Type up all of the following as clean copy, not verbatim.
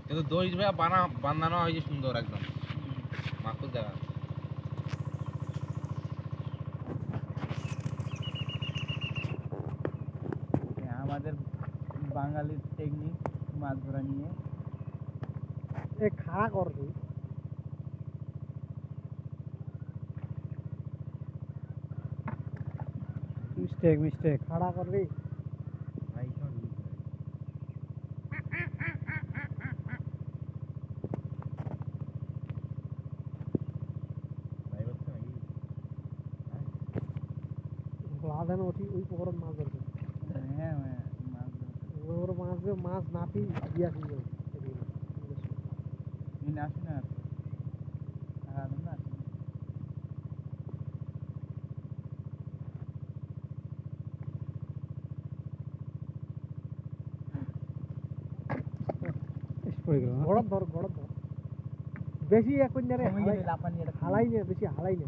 কিন্তু দড়ি বাঁধানো হয়েছে সুন্দর একদম মাকুল জায়গা। আমাদের বাঙালির টেকনিক মাছ ধরা নিয়ে খাড়া করবি মিস্টেক খাড়া করবি লাদানো ওই পুকুরের মাছ ধরবে। হ্যাঁ মাছ নাপি দিয়া কি আসি না গড় ধর বেশি এখন হালাই না বেশি হালাই না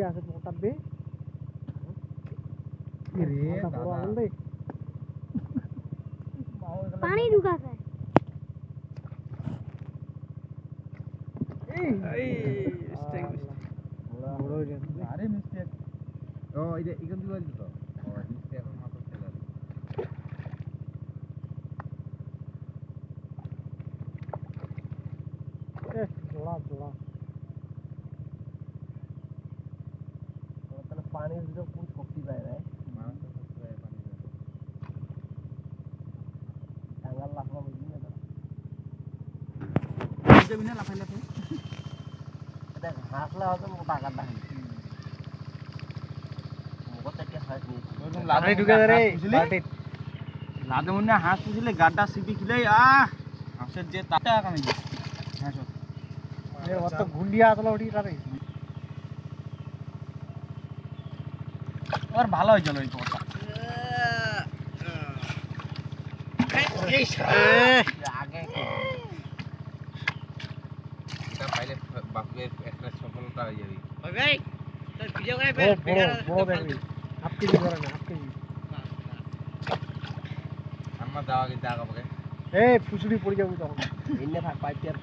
আছে মোটাবে पानी रुका है আরে মিস্টেক ও এটা এখান থেকে বলতো ও মিস্টেক এখন মাথা চলে জোড়া তাহলে পানির ভিতরে কোন শক্তি পায় না মানুষ তো শক্তি পায় পানি টাঙ্গাল লাফা বুঝলি না যাবি না লাফাই এটা হাসলা হতো মোটা কাটা লাদে মনে হাঁস পুষলে গাড্ডা সিপি খিলে হাঁসের যে তাটা কামে হাঁস অত ঘুন্ডিয়া আসলো ওটিটারে আর ভালো হয়ে গেল এই কথা আগে এটা পাইলে বাপুর একটা সফলতা হয়ে যাবে ভাই তোর ভিডিও করে বড় দেখবি হাফ কেজি করে না হাফ কেজি আমার দাওয়া কিন্তু আগাবে ফুসুড়ি পড়ে যাবো তখন এনে পাইপের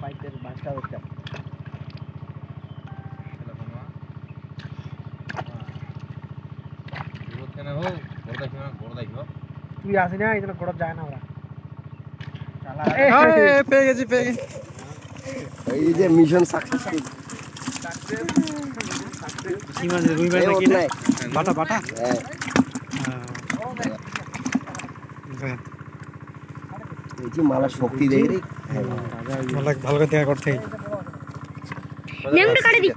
বাঁচটা হচ্ছে তুই আসি না এই জন্য গোড়া যায় না ওরা পেয়ে গেছি এই যে মিশন সাকসেসফুল কি মাছ রুই মাছ নাকি বাটা হ্যাঁ এই যে মালা শক্তি দেয় রে মালা ভালো করে দেখা করতে নেমটা কাটে দি